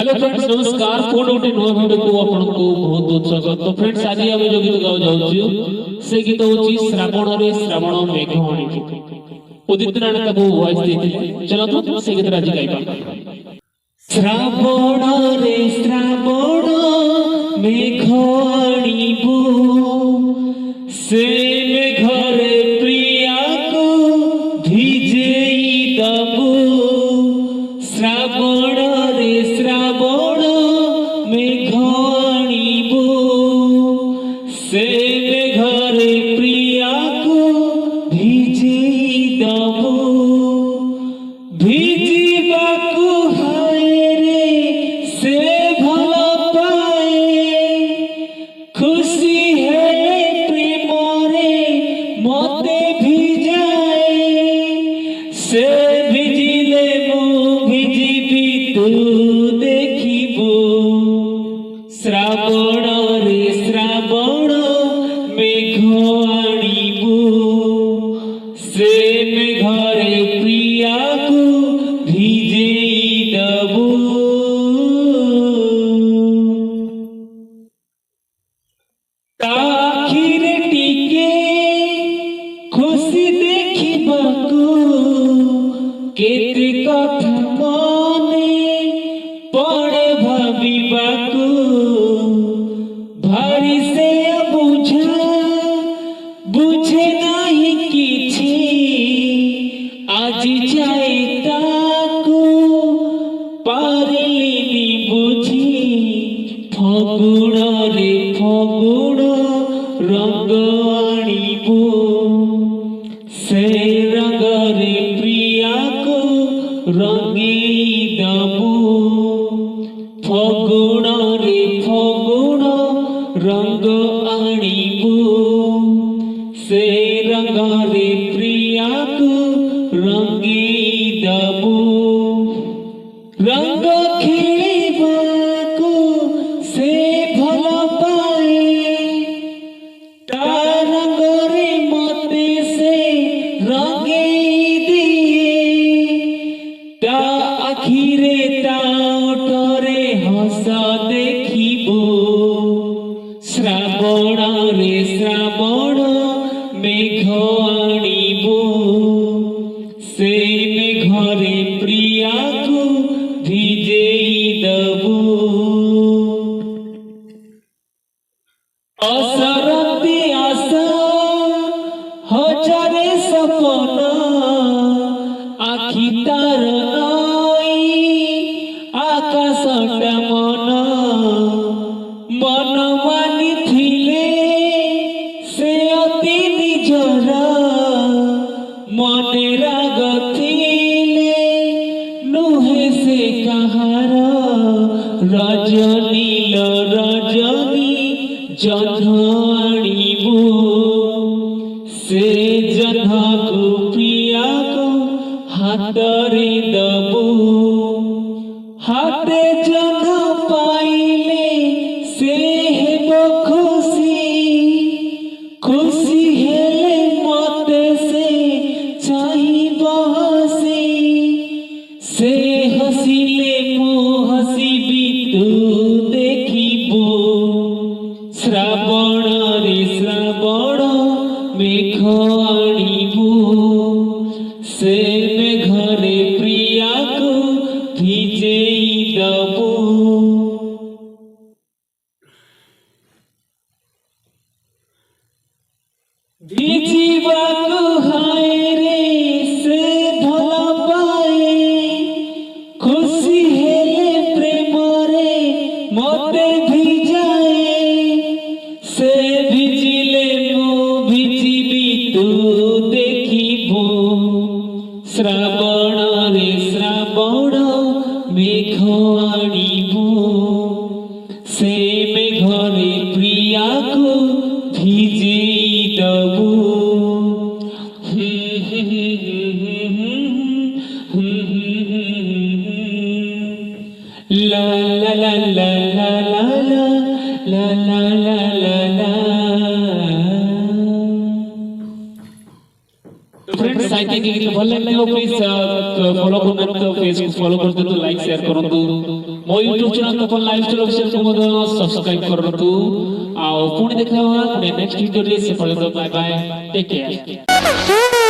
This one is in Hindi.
हेलो फ्रेंड्स नमस्कार कोन गोटे नुआ वीडियो को आपन को बहुत बहुत स्वागत। तो फ्रेंड्स आज हम जो गीत गाउ जाउछु से गीत होची श्रावण रे श्रावण मेघ आणी उदित नारायण का वॉइस देते। चलो तो से गीत आज गाइबा। श्रावण रे श्रावण मेघ आणीबू से मेघ रे प्रिया को भिजेई दबू। श्रावण रे श्रावण मेघ आणीबू से मेघ रे प्रिया को भिजेई दबू। भिजिबाकू हाय रे से भल पाए खुशी हेले प्रेम रे मते भिजाए। से भिजिले मु भिजिबी तू देखिबू। श्रावण रे श्रावण मेघ आणीबू से मेघ रे प्रिया को भिजेई दबू। आखिरे टिके खुशी देखिबाकू केते कथा मने पड़े भाबिबाकू। भारी से बुझा बुझे नहीं किछि आज जाए ताकू पारलिनी बुझी। फगुण रे फगुण रंग आणीबू से रंग रे प्रिया को रंगेई दबू। फगुण रे फगुण रंग आणीबू से रंग रे प्रिया को रंगेई दबू। रंग खेलिबाकू से भल पाए ता रंग रे मते से रंगेई दिए। ता आखिरे ता ओठरे हस देखिबू। श्रावण रे श्रावण मेघ आणीबू से मेघ रे प्रिया को भिजेई दबू। असरती आशा हजारे सपना आखि तार नाई आकाशटा मन। मन मानि थिले से अति निजर मने राग थिले नुहे से कहार। रजनील रजनी जह्न आणीबू से जह्न को प्रिया को हातरे दबू। हाथे जह्न पाइले से हेबो खुशी। खुशी हेले मते से चाहिबो हसी। से हसिले मु हसिबी तू देखिबू। श्रावण रे श्रावण मेघ आणीबू से मेघ रे प्रिया को भिजेई दबू। भिजिबाकू हाय रे से भल पाए खुशी हेले प्रेम रे मते भिजाए। से भिजिले मु भिजिबी तू देखिबू। श्रावण रे श्रावण मेघ आणीबू से मेघ रे प्रिया को भिजेई दबू। ला ला ला ला ला ला ला ला ला ला ला। फ्रेंड्स साहित्य के गीत भल लागो प्लीज फॉलो करन पेज को फॉलो कर दो लाइक शेयर करन मो YouTube चैनल को लाइव स्टाइल ऑफिशियल को मद सब्सक्राइब करन आ पुणी देखा नेक्स्ट वीडियो रे से पड़े बाय बाय टेक केयर